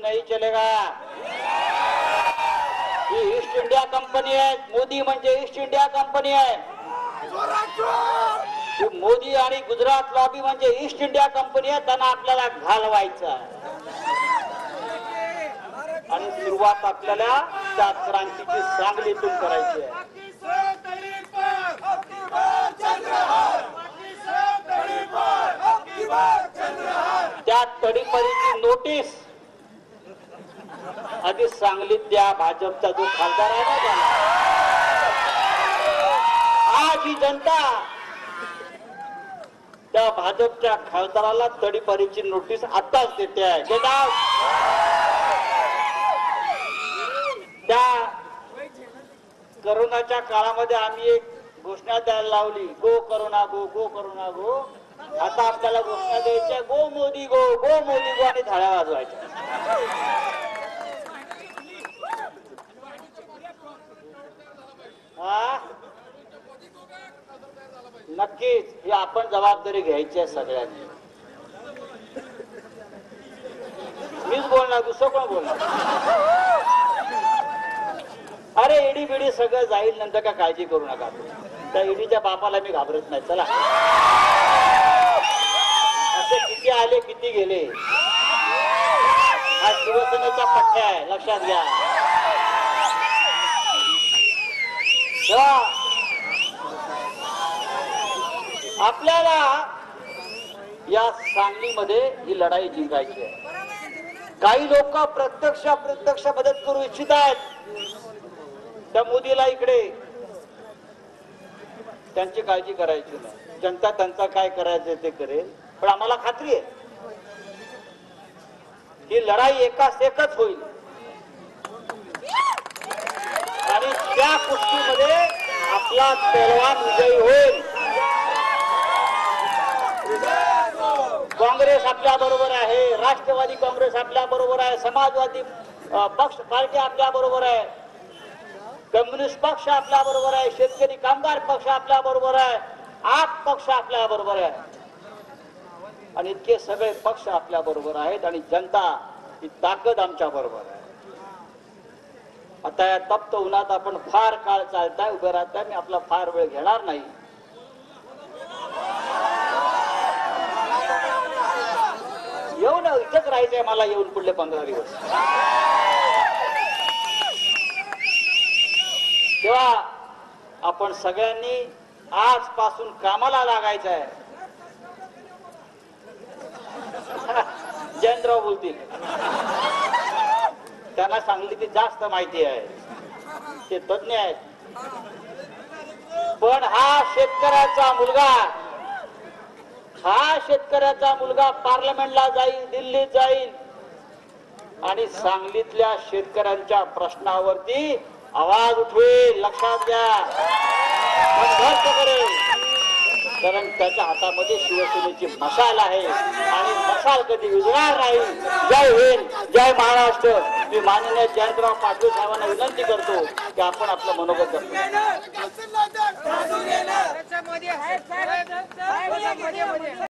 नहीं चलेगा। ही east India company आहे, मोदी म्हणजे ईस्ट इंडिया कंपनी आहे। मोदी आणि गुजरात लॉबी म्हणजे ईस्ट इंडिया कंपनी आहे, त्यांना आपल्याला घालवायचं आहे आणि सुरुवात आपल्याला त्या क्रांतीची सांगलीतून करायची आहे। त्या तडीपारीची नोटीस आधी सांगलीत द्या। भाजपचा जो खासदार आहे ना त्याला, आज ही जनता त्या भाजपच्या खासदाराला तडीपारीची नोटीस आताच देते आहे। त्या करोनाच्या काळामध्ये आम्ही एक घोषणा द्यायला लावली, go corona go, go corona go. आता आपल्याला घोषणा द्यायच्या, गो मोदी गो, गो मोदी गो, आणि थाळ्या वाजवायच्या। नक्कीच ही आपण जबाबदारी घ्यायची आहे सगळ्यांनी। मीच बोलणार, दुसरं कोण बोलणार? अरे ईडी बिडी सगळं जाईल, नंतर काय काळजी करू नका। त्या ईडीच्या बापाला मी घाबरत नाही। चला, असे किती आले किती गेले, हा शिवसेनेचा पट्ट्या आहे, लक्षात घ्या। आपल्याला या सांगलीमध्ये ही लढाई जिंकायची आहे। काही लोक प्रत्यक्ष मदत करू इच्छित आहेत त्या मोदीला इकडे, त्यांची काळजी करायची नाही। जनता त्यांचा काय करायचं ते करेल, पण आम्हाला खात्री आहे ही लढाई एकाच एकच होईल आणि त्या कुस्तीमध्ये आपला पेलवान विजयी होईल। काँग्रेस आपल्या बरोबर आहे, राष्ट्रवादी काँग्रेस आपल्या बरोबर आहे, समाजवादी पक्ष पार्टी आपल्या बरोबर आहे, कम्युनिस्ट पक्ष आपल्या बरोबर आहे, शेतकरी कामगार पक्ष आपल्या बरोबर आहे, आप पक्ष आपल्या बरोबर आहे, आणि इतके सगळे पक्ष आपल्या बरोबर आहेत आणि जनता ही ताकद आमच्या बरोबर आहे। आता या तप्त उन्हात आपण फार काळ चालताय, उभे राहताय, मी आपला फार वेळ घेणार नाही। येऊन इथंच राहायचंय मला, येऊन पुढले 15 दिवस। तेव्हा आपण सगळ्यांनी आजपासून कामाला लागायचं आहे। जयंतराव बोलतील, त्यांना सांगलीची जास्त माहिती आहे, ते तज्ञ आहेत। पण हा शेतकऱ्याचा मुलगा पार्लमेंटला जाईल, दिल्लीत जाईल आणि सांगलीतल्या शेतकऱ्यांच्या प्रश्नावरती आवाज उठवेल, लक्षात घ्या, संघर्ष करेल, कारण त्याच्या हातामध्ये शिवसेनेची मशाल आहे आणि मशाल कधी विझणार नाही। जय हिंद, जय महाराष्ट्र। मी माननीय जयंतराव पाटील साहेबांना विनंती करतो की आपण आपलं मनोगत व्यक्त करू।